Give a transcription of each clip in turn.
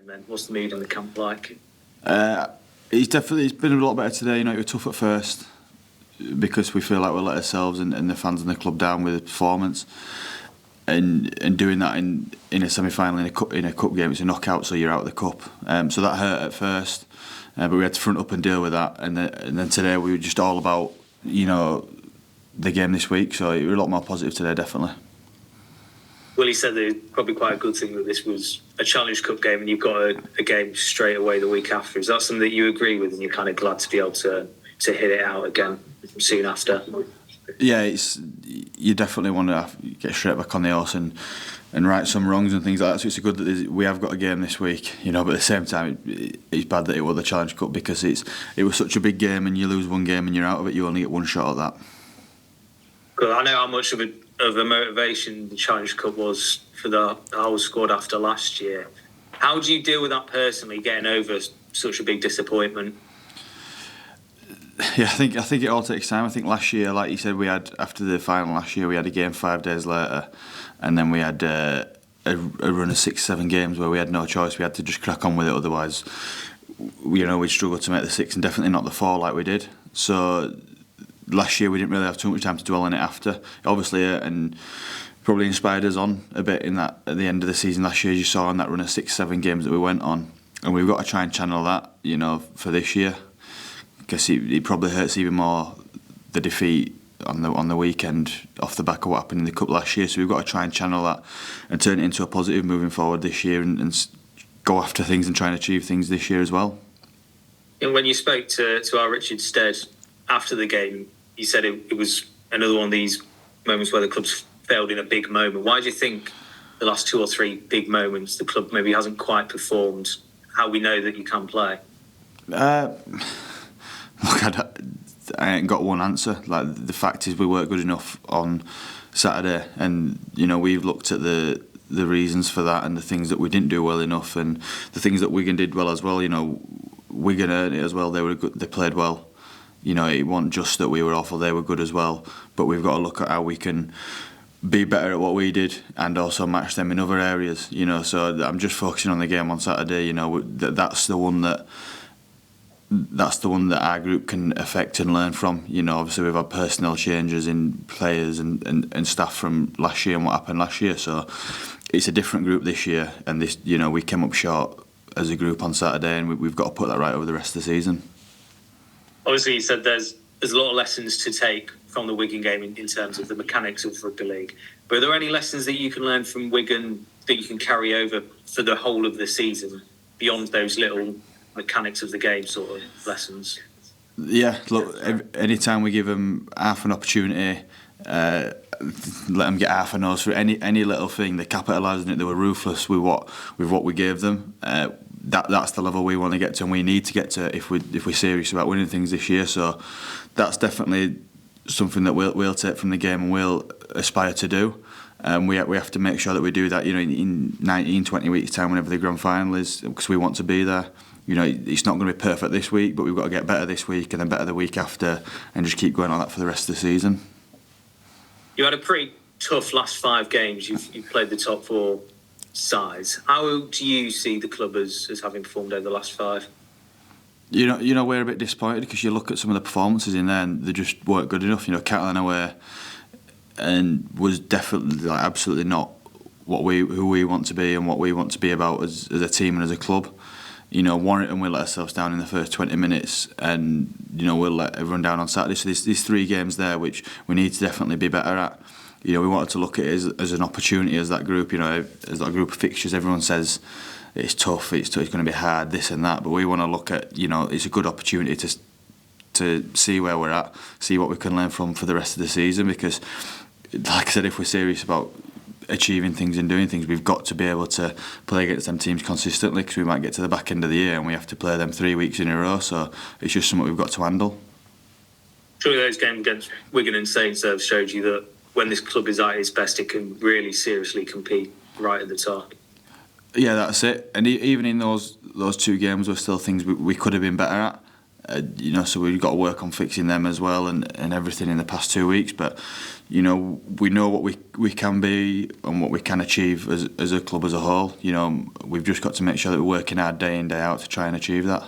then? What's the mood in the camp like? It's been a lot better today. It was tough at first because we feel like we let ourselves and the fans and the club down with the performance, and doing that in a semi-final in a cup game, it's a knockout, so you're out of the cup. So that hurt at first, but we had to front up and deal with that. And then today we were just all about the game this week. So it was a lot more positive today, definitely. Willie said that it's probably quite a good thing that this was a Challenge Cup game and you've got a game straight away the week after. Is that something that you agree with and you're kind of glad to be able to hit it out again soon after? Yeah, you definitely want to get straight back on the horse and right some wrongs and things like that. So it's good that we have got a game this week, but at the same time, it's bad that it was the Challenge Cup because it was such a big game, and you lose one game and you're out of it. You only get one shot at that. Well, I know how much of a motivation the Challenge Cup was for the whole squad after last year. How do you deal with that personally, getting over such a big disappointment? Yeah, I think it all takes time. I think last year, like you said, we had after the final last year, we had a game 5 days later, and then we had a run of 6-7 games where we had no choice. We had to just crack on with it. Otherwise, we'd struggle to make the 6 and definitely not the 4 like we did. So last year we didn't really have too much time to dwell on it after. Obviously, and probably inspired us on a bit in that at the end of the season last year. As you saw in that run of 6-7 games that we went on, and we've got to try and channel that, for this year. Because it probably hurts even more the defeat on the weekend off the back of what happened in the cup last year. So we've got to try and channel that and turn it into a positive moving forward this year and go after things and try and achieve things this year as well. And when you spoke to our Richard Stead after the game, you said it was another one of these moments where the club's failed in a big moment. Why do you think the last 2 or 3 big moments the club maybe hasn't quite performed how we know that you can play? Look, I ain't got one answer. Like, the fact is we weren't good enough on Saturday, and we've looked at the reasons for that and the things that we didn't do well enough, and the things that Wigan did well as well. Wigan earned it as well. They were good. They played well. It wasn't just that we were awful; they were good as well. But we've got to look at how we can be better at what we did and also match them in other areas. So I'm just focusing on the game on Saturday. That's the one that our group can affect and learn from. Obviously we've had personnel changes in players and staff from last year and what happened last year. So it's a different group this year, and this we came up short as a group on Saturday, and we've got to put that right over the rest of the season. Obviously, you said there's a lot of lessons to take from the Wigan game in terms of the mechanics of rugby league. But are there any lessons that you can learn from Wigan that you can carry over for the whole of the season beyond those little mechanics of the game sort of lessons? Yeah, look, anytime we give them half an opportunity, let them get half a nose for any little thing, they capitalise on it. They were ruthless with what we gave them. That's the level we want to get to, and we need to get to if we're serious about winning things this year. So that's definitely something that we'll take from the game and we'll aspire to do. We have to make sure that we do that. In 19-20 weeks' time, whenever the grand final is, because we want to be there. It's not going to be perfect this week, but we've got to get better this week and then better the week after, and just keep going on that for the rest of the season. You had a pretty tough last 5 games. You've played the top 4 sides. How do you see the club as having performed over the last 5? We're a bit disappointed because you look at some of the performances in there and they just weren't good enough. Catalan away and was definitely absolutely not who we want to be and what we want to be about as a team and as a club. Warrington, we let ourselves down in the first 20 minutes, and we'll let everyone down on Saturday. So there's 3 games there which we need to definitely be better at. We wanted to look at it as an opportunity as that group. As that group of fixtures, everyone says it's tough, it's going to be hard, this and that. But we want to look at it's a good opportunity to see where we're at, see what we can learn from for the rest of the season. Because, like I said, if we're serious about achieving things and doing things, we've got to be able to play against them teams consistently, because we might get to the back end of the year and we have to play them 3 weeks in a row. So it's just something we've got to handle. Surely those games against Wigan and Saints have showed you that when this club is at its best, it can really seriously compete right at the top. Yeah, that's it. And even in those 2 games, there were still things we could have been better at. So we've got to work on fixing them as well and everything in the past 2 weeks. But you know, we know what we can be and what we can achieve as a club as a whole. You know, we've just got to make sure that we're working hard day in, day out to try and achieve that.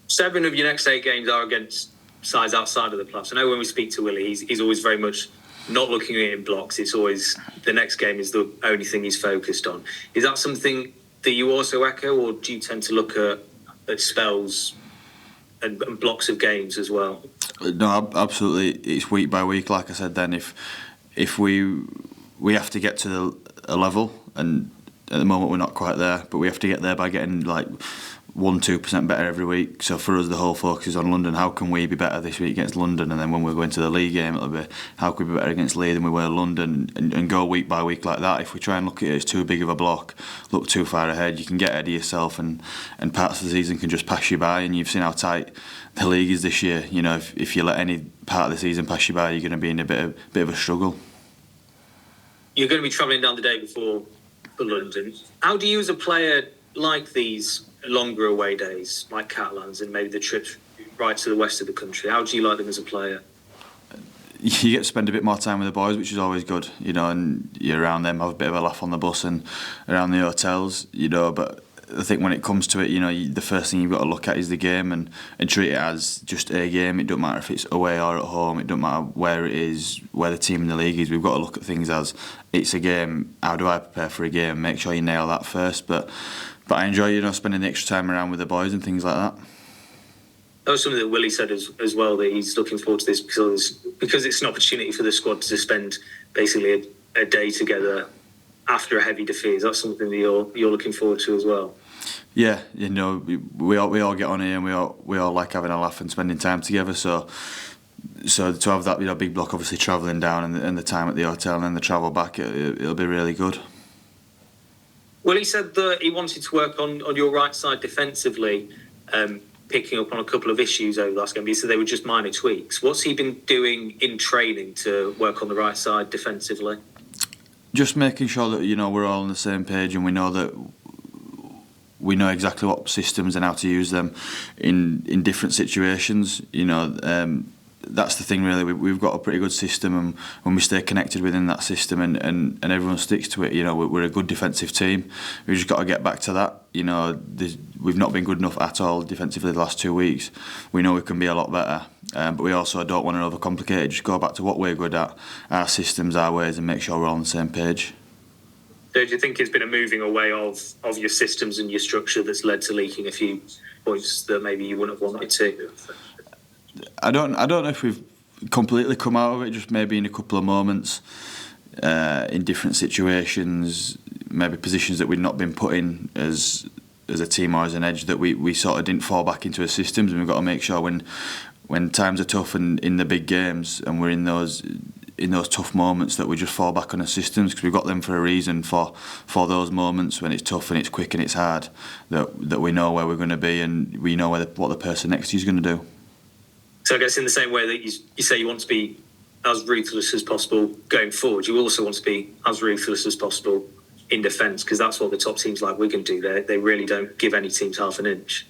7 of your next 8 games are against sides outside of the playoffs. I know when we speak to Willie, he's always very much not looking at it in blocks. It's always the next game is the only thing he's focused on. Is that something that you also echo, or do you tend to look at spells and blocks of games as well? No, absolutely. It's week by week. Like I said, then if we have to get to a level, and at the moment we're not quite there, but we have to get there by getting like 1-2% better every week. So for us, the whole focus is on London. How can we be better this week against London? And then when we're going to the league game, it'll be how can we be better against Leeds than we were London, and go week by week like that. If we try and look at it as too big of a block, look too far ahead, you can get ahead of yourself, and parts of the season can just pass you by. And you've seen how tight the league is this year. You know, if you let any part of the season pass you by, you're going to be in a bit of a struggle. You're going to be travelling down the day before for London. How do you as a player like these longer away days, like Catalans, and maybe the trips right to the west of the country? How do you like them as a player? You get to spend a bit more time with the boys, which is always good, you know, and you're around them, have a bit of a laugh on the bus and around the hotels, you know. But I think when it comes to it, you know, the first thing you've got to look at is the game, and treat it as just a game. It doesn't matter if it's away or at home. It doesn't matter where it is, where the team in the league is. We've got to look at things as it's a game. How do I prepare for a game? Make sure you nail that first. But I enjoy, you know, spending the extra time around with the boys and things like that. That was something that Willie said as well, that he's looking forward to this because it's an opportunity for the squad to spend basically a day together after a heavy defeat. Is that something that you're looking forward to as well? Yeah, you know, we all get on here and we all like having a laugh and spending time together. So to have that, you know, big block, obviously travelling down and the time at the hotel and then the travel back, it'll be really good. Well, he said that he wanted to work on your right side defensively, picking up on a couple of issues over the last game. He said they were just minor tweaks. What's he been doing in training to work on the right side defensively? Just making sure that, you know, we're all on the same page and we know exactly what systems and how to use them in different situations. You know, that's the thing really. We've got a pretty good system, and when we stay connected within that system and everyone sticks to it, you know, we're a good defensive team. We've just got to get back to that. You know, we've not been good enough at all defensively the last 2 weeks. We know we can be a lot better, but we also don't want to overcomplicate it. Just go back to what we're good at, our systems, our ways, and make sure we're all on the same page. So do you think it's been a moving away of your systems and your structure that's led to leaking a few points that maybe you wouldn't have wanted to? I don't know if we've completely come out of it, just maybe in a couple of moments, in different situations, maybe positions that we've not been put in as a team or as an edge, that we sort of didn't fall back into our systems. And we've got to make sure when times are tough and in the big games and we're in those tough moments, that we just fall back on our systems, because we've got them for a reason, for those moments when it's tough and it's quick and it's hard, that we know where we're going to be and we know what the person next to you is going to do. So I guess in the same way that you say you want to be as ruthless as possible going forward, you also want to be as ruthless as possible in defence, because that's what the top teams like Wigan do. They really don't give any teams half an inch.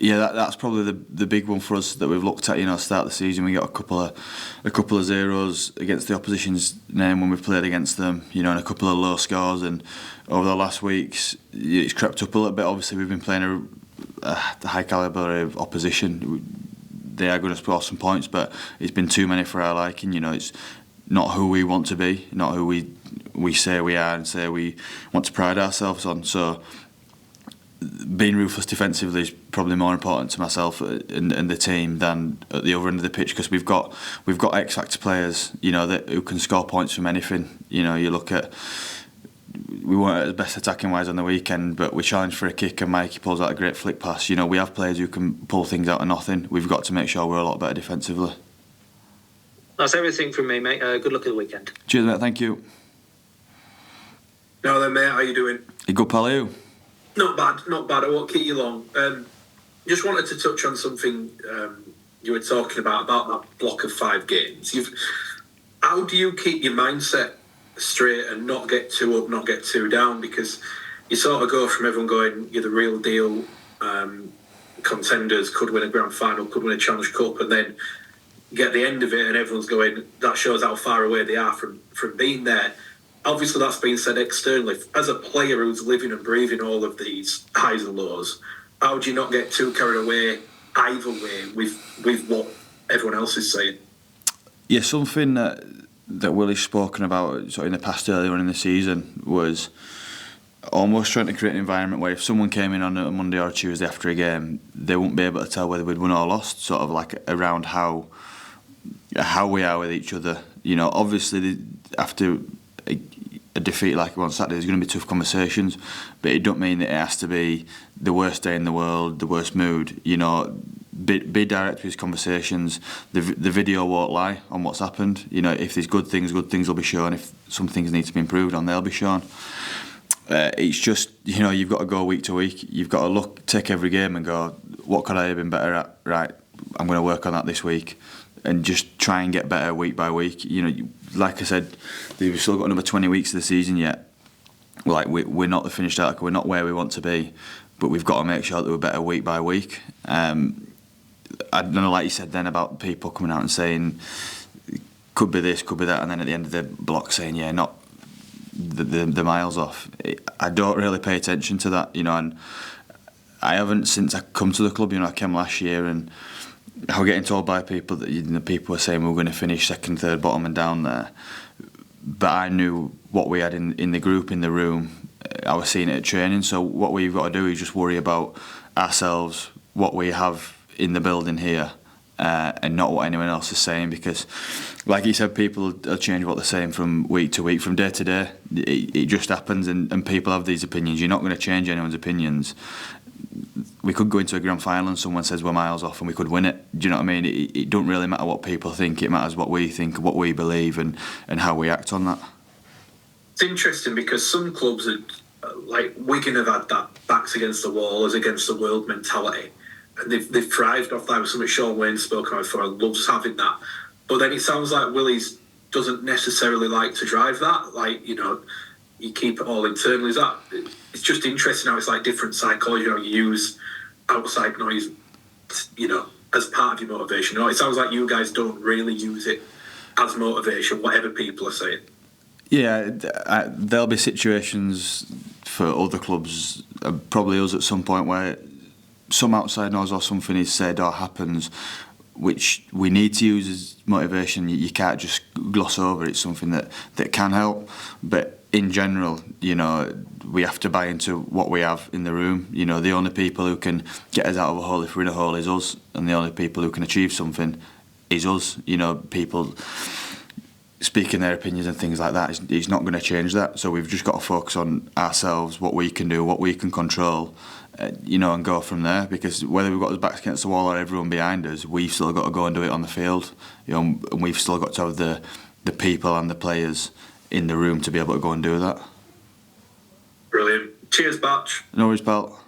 Yeah, that's probably the big one for us that we've looked at. You know, start the season we got a couple of zeros against the opposition's name when we've played against them. You know, and a couple of low scores. And over the last weeks, it's crept up a little bit. Obviously, we've been playing a high calibre of opposition. They are going to score some points, but it's been too many for our liking. You know, it's not who we want to be, not who we say we are and say we want to pride ourselves on. So being ruthless defensively is probably more important to myself and the team than at the other end of the pitch, because we've got X factor players, you know, who can score points from anything. You know, you look at, we weren't at the best attacking wise on the weekend, but we challenged for a kick and Mikey pulls out a great flick pass. You know, we have players who can pull things out of nothing. We've got to make sure we're a lot better defensively. That's everything from me, mate. Good luck at the weekend. Cheers, mate. Thank you. Now then, mate, how you doing? You good, pal? You? Not bad. I won't keep you long. Just wanted to touch on something you were talking about that block of 5 games. How do you keep your mindset straight and not get too up, not get too down? Because you sort of go from everyone going, you're the real deal, contenders, could win a grand final, could win a Challenge Cup, and then get the end of it and everyone's going, that shows how far away they are from being there. Obviously, that's being said externally. As a player who's living and breathing all of these highs and lows, how do you not get too carried away either way with what everyone else is saying? Yeah, something that Willie's spoken about sort of in the past earlier on in the season was almost trying to create an environment where if someone came in on a Monday or a Tuesday after a game, they wouldn't be able to tell whether we'd won or lost, sort of like around how we are with each other. You know, obviously after a defeat like on Saturday, there's going to be tough conversations, but it don't mean that it has to be the worst day in the world, the worst mood. You know, be direct with his conversations. The video won't lie on what's happened. You know, if there's good things will be shown. If some things need to be improved on, they'll be shown. It's just, you know, you've got to go week to week. You've got to take every game and go, what could I have been better at? Right, I'm going to work on that this week, and just try and get better week by week. You know, like I said, we've still got another 20 weeks of the season yet. Like we're not the finished article. We're not where we want to be, but we've got to make sure that we're better week by week. I don't know, like you said then about people coming out and saying could be this, could be that, and then at the end of the block saying not the miles off. I don't really pay attention to that, you know, and I haven't since I come to the club. You know, I came last year and I was getting told by people that, you know, people were saying we were going to finish second, third, bottom and down there, but I knew what we had in the group, in the room. I was seeing it at training, so what we've got to do is just worry about ourselves, what we have in the building here, and not what anyone else is saying, because like you said, people will change what they're saying from week to week, from day to day. It just happens, and people have these opinions. You're not going to change anyone's opinions. We could go into a grand final and someone says we're miles off and we could win it. Do you know what I mean? It don't really matter what people think. It matters what we think, what we believe, and how we act on that. It's interesting because some clubs, like Wigan, have had that backs against the wall, as against the world mentality. And they've thrived off that. With something Sean Wayne spoke about before. I loves having that. But then it sounds like Willie's doesn't necessarily like to drive that. Like, you know, you keep it all internally. Is that? It's just interesting how it's like different psychology. You know, you use outside noise, you know, as part of your motivation. You know, it sounds like you guys don't really use it as motivation, whatever people are saying. Yeah, there'll be situations for other clubs, probably us at some point, where some outside noise or something is said or happens which we need to use as motivation. You can't just gloss over. It's something that can help, but in general, you know, we have to buy into what we have in the room. You know, the only people who can get us out of a hole if we're in a hole is us, and the only people who can achieve something is us. You know, people speaking their opinions and things like that is not going to change that. So we've just got to focus on ourselves, what we can do, what we can control, you know, and go from there. Because whether we've got our backs against the wall or everyone behind us, we've still got to go and do it on the field. You know, and we've still got to have the people and the players in the room to be able to go and do that. Brilliant. Cheers, Batch. No worries, pal.